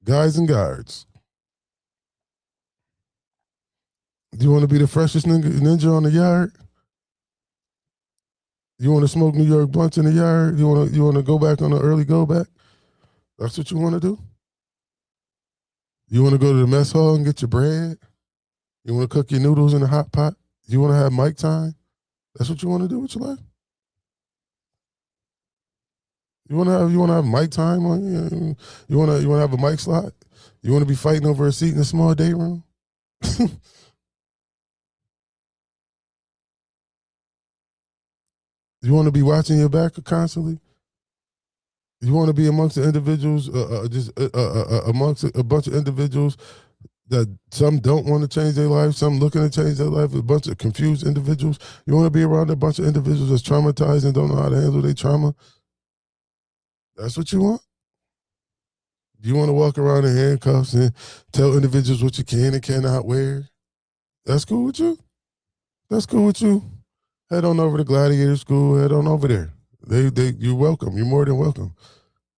guys and guards. Do you want to be the freshest ninja on the yard? You want to smoke New York blunts in the yard? You want to go back on an early go back? That's what you want to do? You want to go to the mess hall and get your bread? You want to cook your noodles in a hot pot? You want to have mic time? That's what you want to do with your life? You want to have mic time on you? You want to have a mic slot? You want to be fighting over a seat in a small day room? You want to be watching your back constantly? You want to be amongst the individuals, amongst a bunch of individuals that some don't want to change their life, some looking to change their life, a bunch of confused individuals. You want to be around a bunch of individuals that's traumatized and don't know how to handle their trauma? That's what you want? You want to walk around in handcuffs and tell individuals what you can and cannot wear? That's cool with you? That's cool with you? Head on over to Gladiator School. Head on over there. You're welcome. You're more than welcome.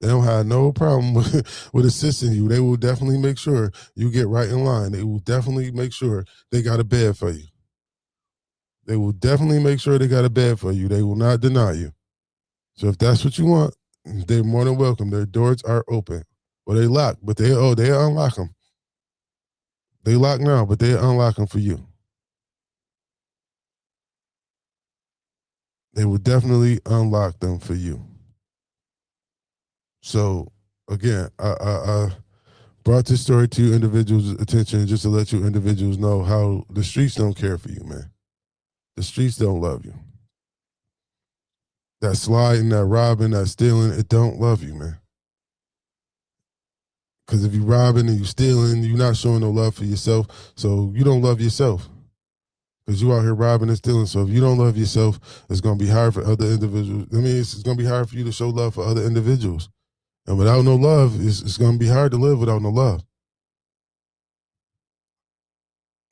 They don't have no problem with assisting you. They will definitely make sure you get right in line. They will definitely make sure they got a bed for you. They will definitely make sure they got a bed for you. They will not deny you. So if that's what you want, they're more than welcome. Their doors are open. Well, they lock, but they unlock them. They lock now, but they unlock them for you. They will definitely unlock them for you. So again, I brought this story to you individuals' attention just to let you individuals know how the streets don't care for you, man. The streets don't love you. That sliding, that robbing, that stealing, it don't love you, man. Because if you robbing and you stealing, you're not showing no love for yourself. So you don't love yourself. Because you out here robbing and stealing. So if you don't love yourself, it's going to be hard for other individuals. I mean, it's going to be hard for you to show love for other individuals. And without no love, it's going to be hard to live without no love.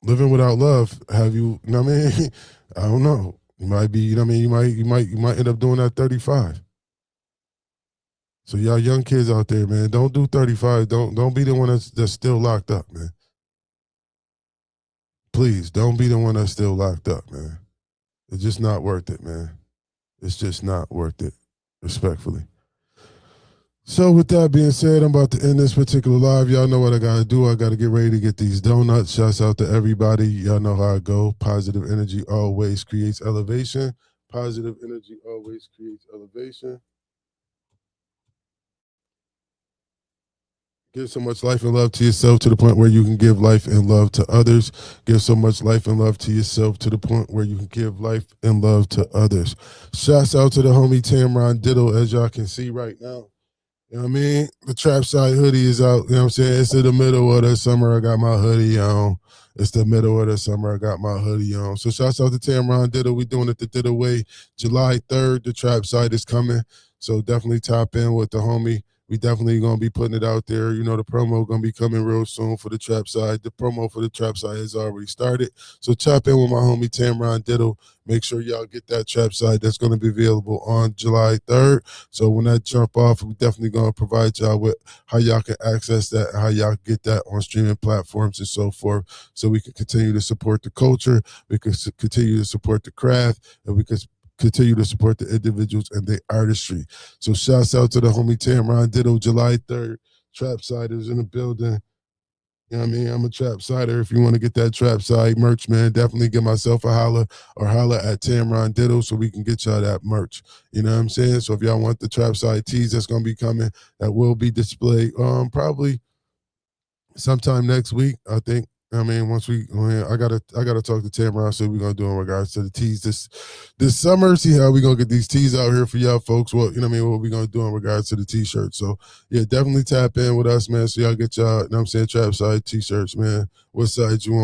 Living without love, have you, I mean? I don't know. You might be, you might end up doing that 35. So y'all young kids out there, man, don't do 35. Don't be the one that's still locked up, man. Please, don't be the one that's still locked up, man. It's just not worth it, man. It's just not worth it, respectfully. So with that being said, I'm about to end this particular live. Y'all know what I got to do. I got to get ready to get these donuts. Shouts out to everybody. Y'all know how I go. Positive energy always creates elevation. Positive energy always creates elevation. Give so much life and love to yourself to the point where you can give life and love to others. Give so much life and love to yourself to the point where you can give life and love to others. Shouts out to the homie Tamron Diddle, as y'all can see right now. You know what I mean? The Trap Side hoodie is out. You know what I'm saying? It's in the middle of the summer. I got my hoodie on. It's the middle of the summer. I got my hoodie on. So shouts out to Tamron Diddle. We doing it the Diddle way. July 3rd, the Trap Side is coming. So definitely tap in with the homie. We definitely going to be putting it out there. You know, the promo going to be coming real soon for the Trap Side. The promo for the Trap Side has already started. So tap in with my homie Tamron Diddle. Make sure y'all get that Trap Side. That's going to be available on July 3rd. So when that jump off, we definitely going to provide y'all with how y'all can access that and how y'all can get that on streaming platforms and so forth, so we can continue to support the culture, we can continue to support the craft, and we can continue to support the individuals and their artistry. So shouts out to the homie Tamron Diddle, July 3rd. Trap Siders in the building. You know what I mean? I'm a Trap Sider. If you want to get that Trap Side merch, man, definitely give myself a holler or holler at Tamron Diddle so we can get y'all that merch. You know what I'm saying? So if y'all want the Trap Side tees that's going to be coming, that will be displayed probably sometime next week, I think. I mean, I gotta talk to Tamron, see what we're gonna do in regards to the tees this summer. See how we gonna get these tees out here for y'all folks. What you know what I mean? What we gonna do in regards to the t-shirts? So yeah, definitely tap in with us, man. So y'all get y'all, you know what I'm saying, Trap Side t-shirts, man. What side you on?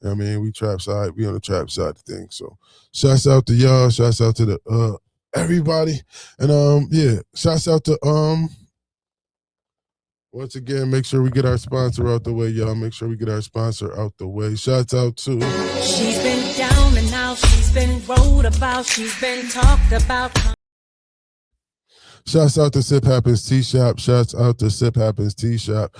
You know what I mean, we Trap Side, we on the Trap Side of things. So shouts out to y'all, shouts out to the everybody, and yeah, shouts out to once again, make sure we get our sponsor out the way, y'all. Make sure we get our sponsor out the way. Shouts out to... She's been down and out. She's been wrote about. She's been talked about. Shouts out to Sip Happens Tea Shop. Shouts out to Sip Happens Tea Shop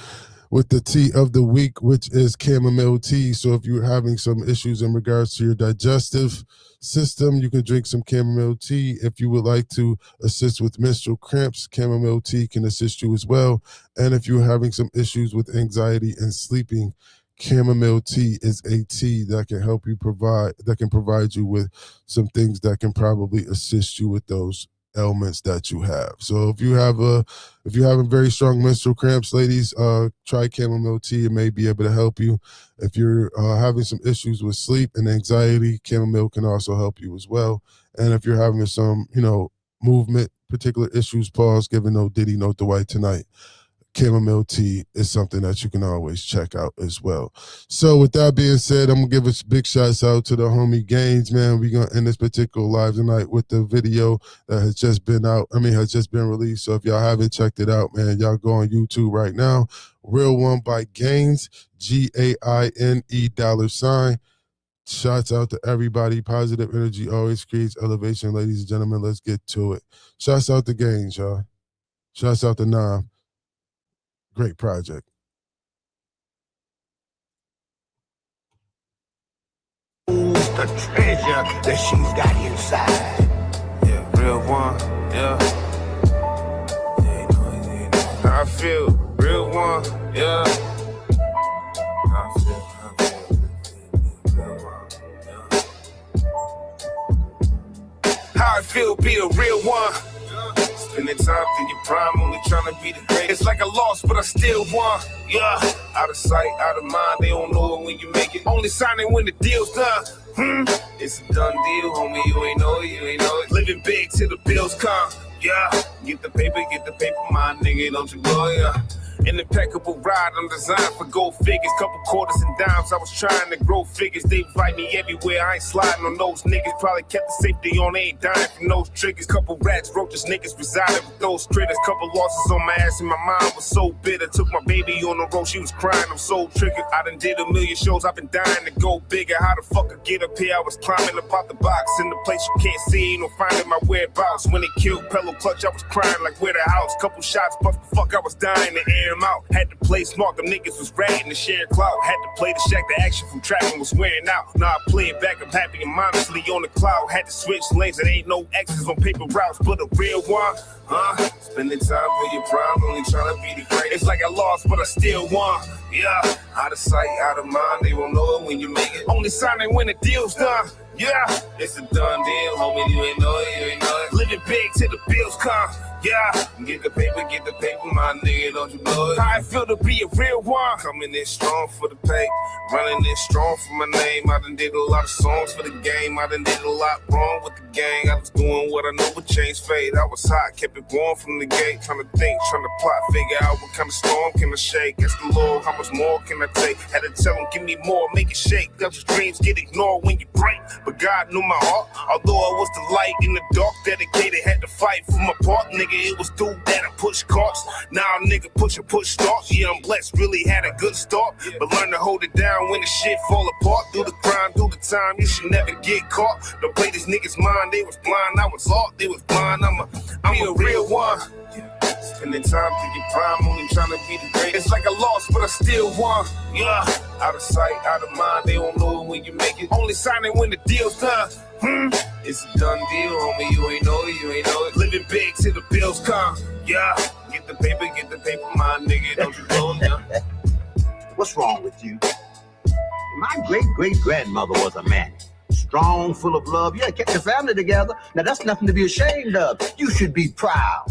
with the tea of the week, which is chamomile tea. So if you're having some issues in regards to your digestive system, you can drink some chamomile tea. If you would like to assist with menstrual cramps, chamomile tea can assist you as well. And if you're having some issues with anxiety and sleeping, chamomile tea is a tea that can help you provide you with some things that can probably assist you with those ailments that you have. So if you're having very strong menstrual cramps, ladies, try chamomile tea. It may be able to help you. If you're having some issues with sleep and anxiety, chamomile can also help you as well. And if you're having some, movement, particular issues, pause, giving no Diddy, no Dwight tonight, chamomile tea is something that you can always check out as well. So with that being said, I'm gonna give a big shout out to the homie Gaines, man. We're gonna end this particular live tonight with the video that has just been released. So if y'all haven't checked it out, man, y'all go on YouTube right now. Real One by Gaines, GAINE $. Shouts out to everybody. Positive energy always creates elevation, ladies and gentlemen. Let's get to it. Shouts out to Gaines, y'all. Shouts out to Nam. Great project. The treasure that she's got inside. Yeah, real one, yeah. How I feel, real one, yeah. How I feel, real one, yeah. How I feel, be a real one. Spending time through your prime, only trying to be the greatest. It's like a loss, but I still won. Yeah, out of sight, out of mind. They don't know it when you make it. Only signing when the deal's done. It's a done deal, homie. You ain't know it. Living big till the bills come. Yeah, get the paper, my nigga. Don't you go, yeah. An impeccable ride, I'm designed for gold figures. Couple quarters and dimes, I was trying to grow figures. They invite me everywhere, I ain't sliding on those niggas. Probably kept the safety on, they ain't dying from those triggers. Couple rats, roaches, niggas resided with those critters. Couple losses on my ass and my mind was so bitter. Took my baby on the road, she was crying, I'm so triggered. I done did a million shows, I've been dying to go bigger. How the fuck I get up here? I was climbing up out the box in the place you can't see, ain't no finding my whereabouts. When they killed Pello Clutch, I was crying like where the house. Couple shots, but the fuck I was dying to air him out. Had to play smart, them niggas was ratting to share clout. Had to play the shack, the action from trapping was wearing out. Now I play it back, I'm happy and mindlessly on the cloud. Had to switch lanes, there ain't no X's on paper routes, but a real one, spending time with your prime, only trying to be the greatest. It's like I lost, but I still won. Yeah, out of sight, out of mind, they won't know it when you make it. Only signing when the deal's done. Yeah, it's a done deal, homie, you ain't know it. Living big till the bills come. Yeah, get the paper, my nigga, don't you know it? How I feel to be a real one. Coming in strong for the pay, running in strong for my name. I done did a lot of songs for the game. I done did a lot wrong with the gang. I was doing what I know would change fate. I was hot, kept it warm from the gate. Trying to think, trying to plot, figure out what kind of storm can I shake. Ask the Lord, how much more can I take? Had to tell him, give me more, make it shake. Cause dreams get ignored when you break. But God knew my heart, although I was the light in the dark. Dedicated, had to fight for my part, nigga. It was through that I push carts. Now nigga push start. Yeah, I'm blessed, really had a good start. But learn to hold it down when the shit fall apart. Do the crime, do the time, you should never get caught. Don't play these niggas' mind, they was blind, I was off, they was blind. I'm a real one. Spending time to get prime, only trying to be the greatest. It's like I lost, but I still won. Yeah, out of sight, out of mind, they don't know it when you make it. Only sign it when the deal's done. It's a done deal, homie, you ain't know it. Living big till the bills come. Yeah, get the paper, my nigga, don't you know it? What's wrong with you? My great-great-grandmother was a man. Strong, full of love. Yeah, kept your family together. Now, that's nothing to be ashamed of. You should be proud.